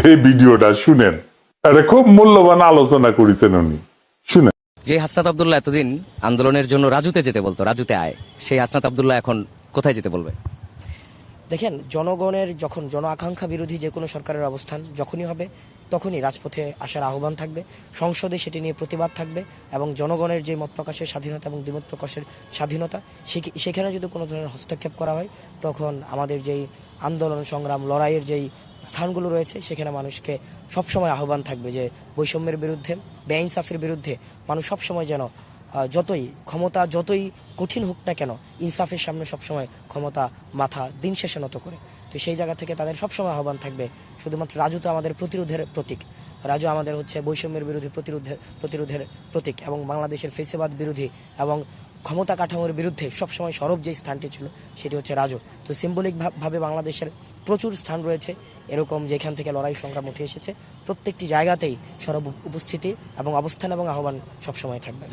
এই ভিডিওটা শুনেন, এটা খুব মূল্যবান আলোচনা করেছেন উনি, শুনেন। যে হাসনাত আব্দুল্লাহ এতদিন আন্দোলনের জন্য রাজুতে যেতে বলতো, রাজুতে আয়, সেই হাসনাত আব্দুল্লাহ এখন কোথায় যেতে বলবে? দেখেন, জনগণের যখন জন আকাঙ্ক্ষা বিরোধী যে কোনো সরকারের অবস্থান যখনই হবে তখনই রাজপথে আসার আহ্বান থাকবে, সংসদে সেটি নিয়ে প্রতিবাদ থাকবে এবং জনগণের যে মত প্রকাশের স্বাধীনতা এবং দ্বিমত প্রকাশের স্বাধীনতা সেখানে যদি কোনো ধরনের হস্তক্ষেপ করা হয় তখন আমাদের যেই আন্দোলন সংগ্রাম লড়াইয়ের যেই স্থানগুলো রয়েছে সেখানে মানুষকে সবসময় আহ্বান থাকবে যে বৈষম্যের বিরুদ্ধে, বেআইনসাফির বিরুদ্ধে মানুষ সবসময় যেন যতই ক্ষমতা যতই কঠিন হোক না কেন ইনসাফের সামনে সবসময় ক্ষমতা মাথা দিন শেষে নত করে। তো সেই জায়গা থেকে তাদের সবসময় আহ্বান থাকবে, শুধুমাত্র রাজু তো আমাদের প্রতিরোধের প্রতীক, রাজু আমাদের হচ্ছে বৈষম্যের বিরোধী প্রতিরোধের প্রতীক এবং বাংলাদেশের ফেসিবাদ বিরোধী এবং ক্ষমতা কাঠামোর বিরুদ্ধে সবসময় সরব যে স্থানটি ছিল সেটি হচ্ছে রাজু। তো সিম্বলিকভাবে বাংলাদেশের প্রচুর স্থান রয়েছে এরকম যেখান থেকে লড়াই সংগ্রাম উঠে এসেছে, প্রত্যেকটি জায়গাতেই সরব উপস্থিতি এবং অবস্থান এবং আহ্বান সবসময় থাকবে।